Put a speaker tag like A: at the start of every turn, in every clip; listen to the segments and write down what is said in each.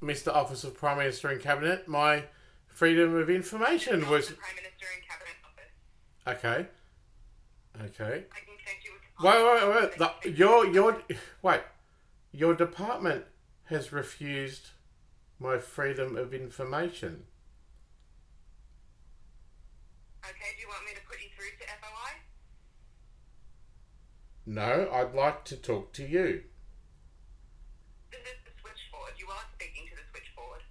A: Mr. Office of Prime Minister and Cabinet, my freedom of information was...
B: The Prime Minister and Cabinet Office.
A: Okay. Okay.
B: I can connect you with...
A: Wait. Your department has refused my freedom of information.
B: Okay, do you want me to put you through to FOI?
A: No, I'd like to talk to you.
B: This is the switchboard. You are speaking to the switchboard.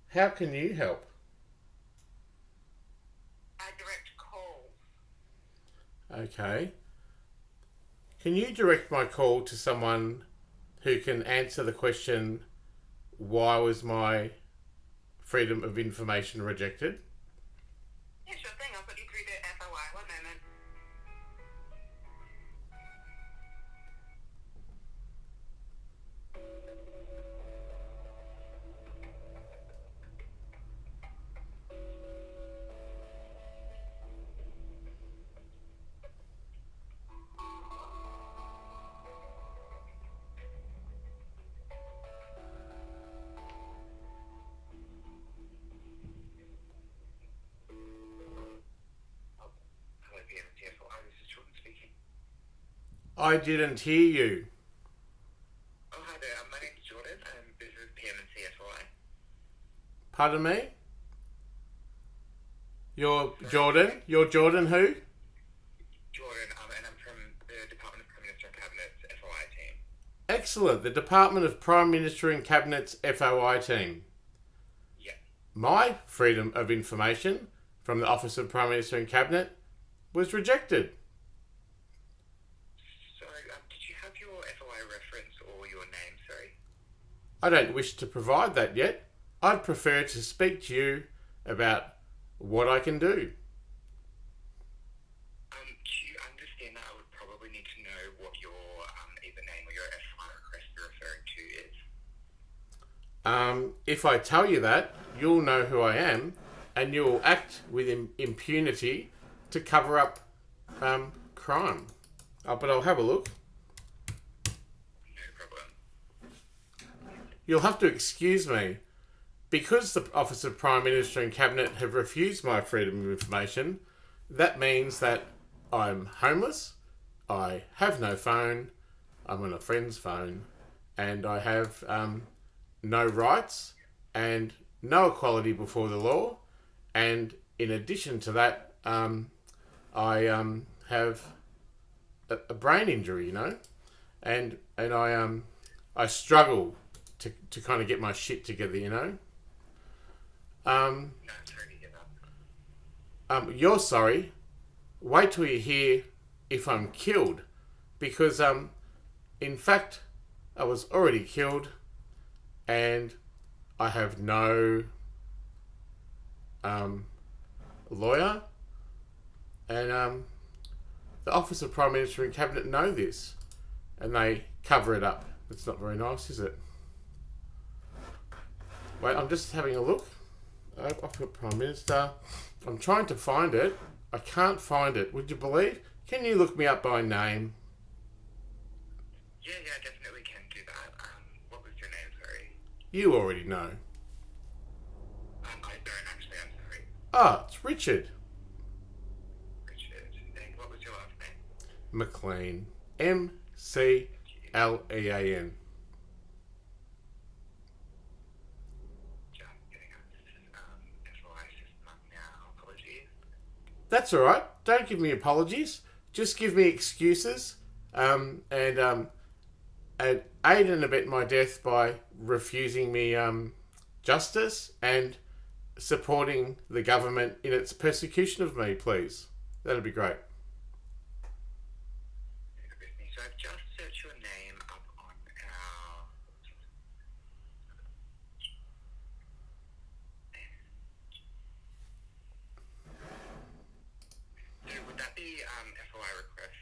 A: How can you help?
B: I direct calls.
A: Okay. Can you direct my call to someone who can answer the question, why was my freedom of information rejected?
B: Yeah, sure thing. I'll put you through to FOI. One moment.
A: I didn't hear you.
B: Oh, hi there. My name's Jordan, and this is PM&C FOI.
A: Pardon me? You're Jordan? You're Jordan who?
B: Jordan, and I'm from the Department of Prime Minister and Cabinet's FOI team.
A: Excellent. The Department of Prime Minister and Cabinet's FOI team.
B: Yeah.
A: My freedom of information from the Office of Prime Minister and Cabinet was rejected.
B: Did you have your FOI reference or your name, sorry?
A: I don't wish to provide that yet. I'd prefer to speak to you about what I can do.
B: Do you understand that I would probably need to know what your either name or your FOI request you're referring to is?
A: If I tell you that, you'll know who I am, and you'll act with impunity to cover up crime. But I'll have a look.
B: No problem.
A: You'll have to excuse me. Because the Office of Prime Minister and Cabinet have refused my freedom of information, that means that I'm homeless, I have no phone, I'm on a friend's phone, and I have no rights and no equality before the law. And in addition to that, I have a brain injury, you know, and I struggle to kind of get my shit together, you know.
B: No, I'm sorry to hear that.
A: You're sorry. Wait till you hear if I'm killed, because in fact, I was already killed, and I have no lawyer, and the Office of Prime Minister and Cabinet know this, and they cover it up. It's not very nice, is it? Wait, I'm just having a look. Office of Prime Minister. I'm trying to find it. I can't find it. Would you believe? Can you look me up by name?
B: Yeah, definitely can do that. What was your name, sorry?
A: You already know.
B: I don't actually, I'm sorry.
A: Ah, it's Richard.
B: Richard. And what was your last name?
A: Mclean. Mclean. That's all right. Don't give me apologies. Just give me excuses, and aid and abet my death by refusing me justice and supporting the government in its persecution of me, please. That'd be great.
B: So I've just searched your name up on our... So would that be FOI request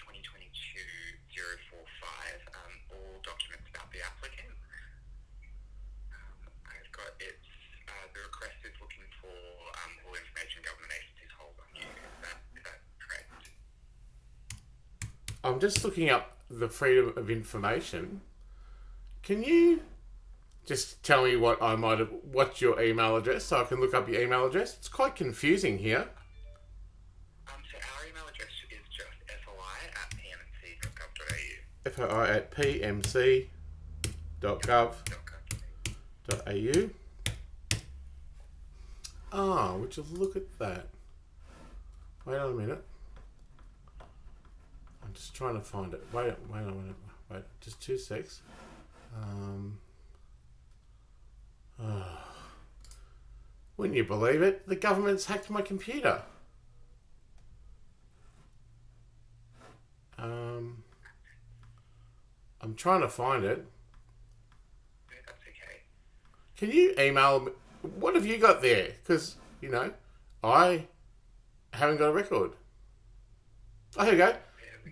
B: 2022-045, all documents about the applicant? I've got it. The request is looking for all information government agencies hold on you. Is that correct?
A: I'm just looking up the freedom of information. Can you Just tell me what's your email address so I can look up your email address. It's quite confusing here.
B: So our email address is just foi@pmc.gov.au.
A: foi@pmc.gov.au. Ah, would you look at that? Wait on a minute. I'm just trying to find it. Wait a minute. Wait, just 2 secs. Wouldn't you believe it? The government's hacked my computer. I'm trying to find it.
B: No, that's okay.
A: Can you email me? What have you got there? Because, I haven't got a record. Oh, here we go.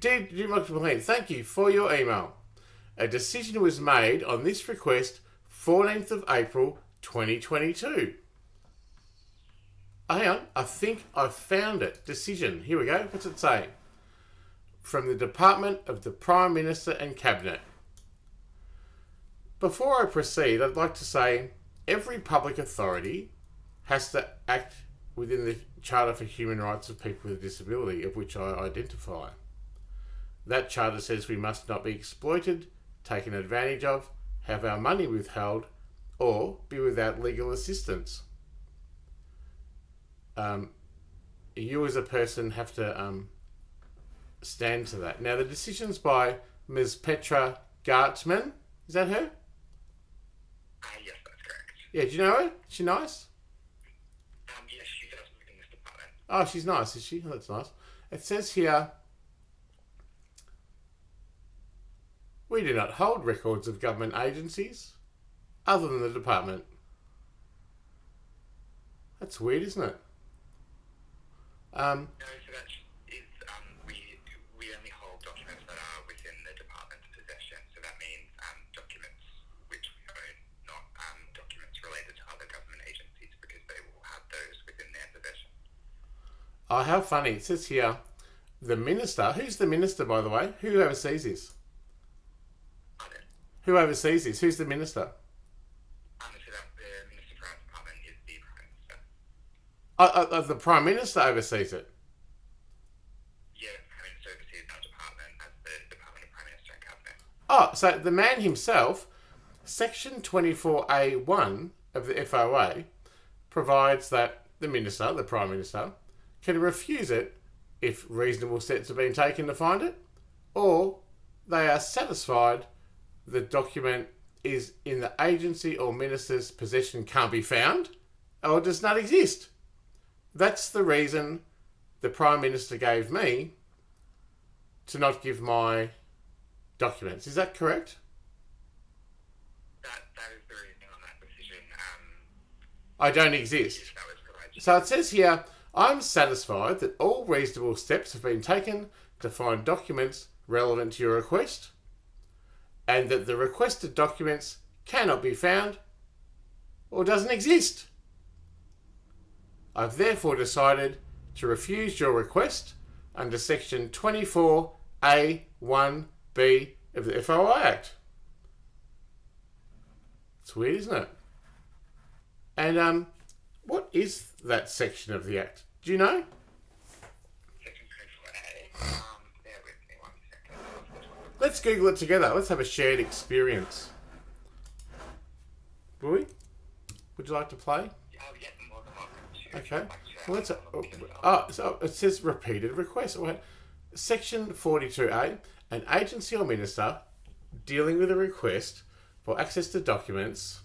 A: Dear Mclean, thank you for your email. A decision was made on this request 14th of April 2022. Oh, hang on. I think I've found it. Decision. Here we go. What's it say? From the Department of the Prime Minister and Cabinet. Before I proceed, I'd like to say every public authority has to act within the Charter for Human Rights of People with a Disability, of which I identify. That charter says we must not be exploited, taken advantage of, have our money withheld, or be without legal assistance. You as a person have to stand to that. Now, the decision's by Ms. Petra Gartman. Is that her?
B: Yes, that's correct.
A: Yeah, do you know her? Is she nice?
B: Yes, she does work in this department.
A: Oh, she's nice, is she? Oh, that's nice. It says here, we do not hold records of government agencies other than the department. That's weird, isn't it?
B: No, so that is, we only hold documents that are within the department's possession. So that means documents which we own, not documents related to other government agencies, because they will have those within their possession.
A: Oh, how funny. It says here, the minister. Who's the minister, by the way? Who oversees this?
B: Pardon?
A: Who oversees this? Who's the minister?
B: So that the Minister for our department is the Prime Minister.
A: The Prime Minister oversees it.
B: Yeah, Prime Minister oversees our department as the Department of Prime Minister and Cabinet.
A: Oh, so the man himself, Section 24A1 of the FOA, provides that the Minister, the Prime Minister, can refuse it if reasonable steps have been taken to find it, or they are satisfied the document is in the agency or minister's possession, can't be found, or does not exist. That's the reason the Prime Minister gave me to not give my documents. Is that correct?
B: That is the reason on that decision.
A: I don't exist.
B: That was provided.
A: So it says here, I'm satisfied that all reasonable steps have been taken to find documents relevant to your request, and that the requested documents cannot be found or doesn't exist. I've therefore decided to refuse your request under Section 24A1B of the FOI Act. It's weird, isn't it? And what is that section of the Act? Do you know?
B: Section 24A. Bear with me 1 second.
A: Let's Google it together. Let's have a shared experience. Will we? Would you like to play?
B: Yeah, more than welcome to.
A: Okay. Well, so it says repeated request. Section 42A. An agency or minister dealing with a request for access to documents.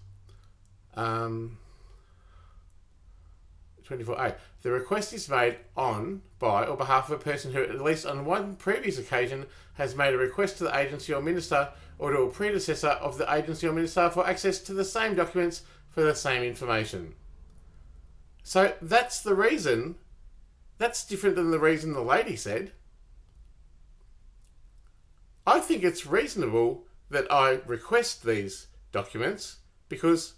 A: 24A. The request is made on, by, or behalf of a person who, at least on one previous occasion, has made a request to the agency or minister or to a predecessor of the agency or minister for access to the same documents for the same information. So that's the reason. That's different than the reason the lady said. I think it's reasonable that I request these documents because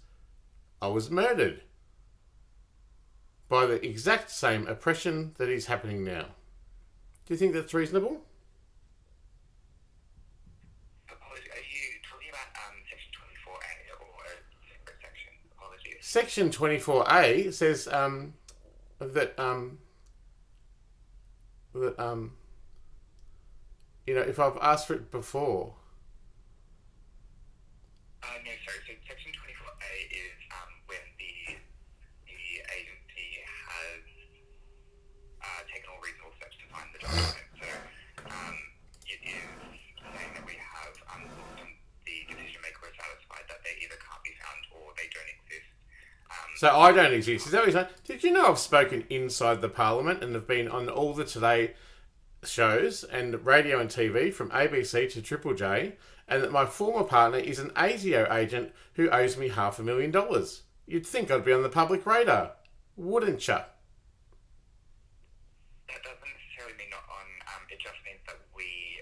A: I was murdered by the exact same oppression that is happening now. Do you think that's reasonable?
B: Apologies, are you talking about Section 24A or
A: Section 24A says that if I've asked for it before.
B: No, sorry. So Section 24A is when the agency has taken all reasonable steps to find the document. So it is saying that we have the decision maker is satisfied that they either can't be found or they don't exist.
A: So I don't exist. Is that what you're saying? Did you know I've spoken inside the Parliament and have been on all the Today shows and radio and TV from ABC to Triple J, and that my former partner is an ASIO agent who owes me $500,000. You'd think I'd be on the public radar, wouldn't you?
B: That doesn't necessarily mean not on. It just means that we,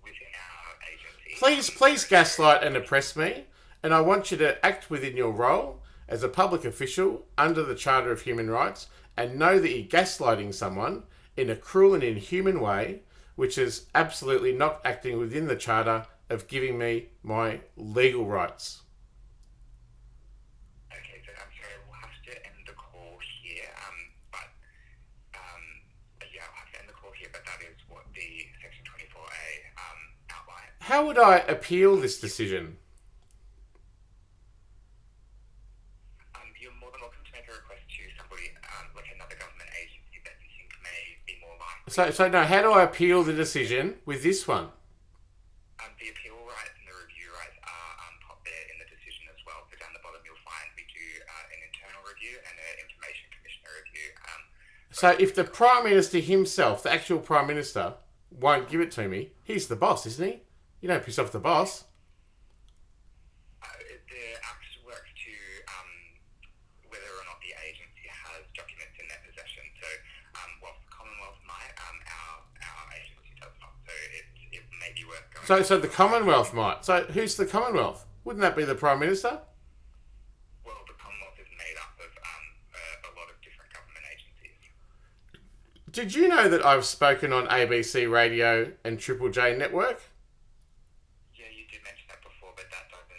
B: within our agency...
A: Please gaslight and oppress me, and I want you to act within your role as a public official under the Charter of Human Rights and know that you're gaslighting someone in a cruel and inhuman way, which is absolutely not acting within the Charter of giving me my legal rights.
B: Okay, so I'm sorry, we'll have to end the call here. I'll have to end the call here, but that is what the Section 24A outlines.
A: How would I appeal this decision?
B: You're more than welcome to make a request to somebody, like another government agency that you think may be more likely.
A: So no, how do I appeal the decision with this one?
B: The appeal rights and the review rights are put there in the decision as well. So down the bottom you'll find we do an internal review and an information commissioner review.
A: So if the Prime Minister himself, the actual Prime Minister, won't give it to me, he's the boss, isn't he? You don't piss off the boss.
B: The Act works to whether or not the agency has documents in their possession. So whilst the Commonwealth might, our agency does not. So it may be worth going...
A: So the Commonwealth might. So who's the Commonwealth? Wouldn't that be the Prime Minister?
B: Well, the Commonwealth is made up of a lot of different government agencies.
A: Did you know that I've spoken on ABC Radio and Triple J Network?
B: Yeah, you did mention that before, but that doesn't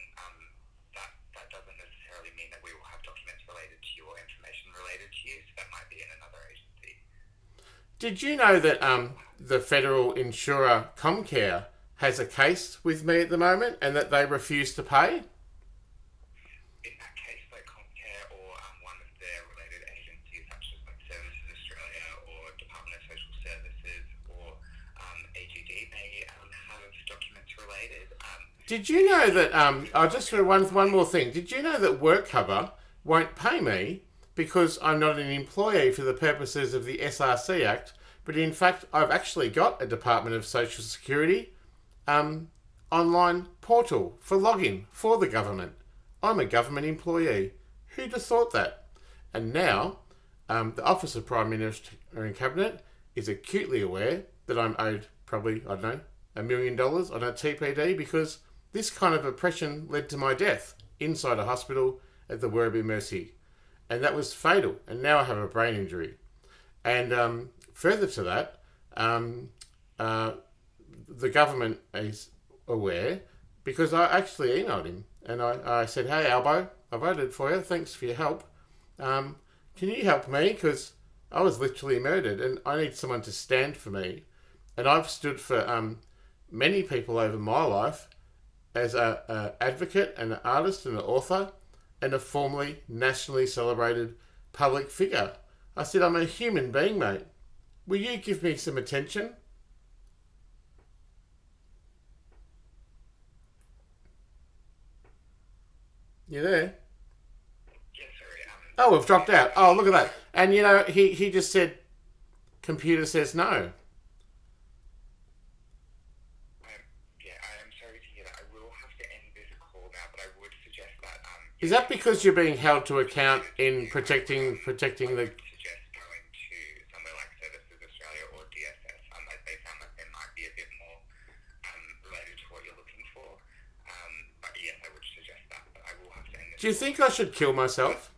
B: necessarily mean that we will have documents related to you or information related to you. So that might be in another agency.
A: Did you know that the federal insurer Comcare has a case with me at the moment and that they refuse to pay?
B: In that case, like Comcare or one of their related agencies, such as like Services Australia or Department of Social Services or AGD, may have documents related.
A: Did you know that, I'll just do one more thing. Did you know that WorkCover won't pay me because I'm not an employee for the purposes of the SRC Act, but in fact, I've actually got a Department of Social Security online portal for login for the government. I'm a government employee. Who'd have thought that? And now, the Office of Prime Minister and Cabinet is acutely aware that I'm owed probably, I don't know, $1 million on a TPD because this kind of oppression led to my death inside a hospital at the Werribee Mercy. And that was fatal. And now I have a brain injury. And further to that, the government is aware because I actually emailed him and I said, hey, Albo, I voted for you. Thanks for your help. Can you help me? Because I was literally murdered and I need someone to stand for me. And I've stood for many people over my life as an advocate and an artist and an author and a formerly nationally celebrated public figure. I said, I'm a human being, mate. Will you give me some attention? You there?
B: Yes, sorry.
A: Oh, we've dropped out. Oh, look at that. And, you know, he just said, computer says no.
B: I am sorry to hear that. I will have to end this call now, but I would suggest that...
A: Is that because you're being held to account in protecting the...
B: suggest going to somewhere like Services Australia or DSS. They sound like they might be a bit more related to what you're looking for. But yes, I would suggest that. But I will have to end this.
A: Do you think I should kill myself?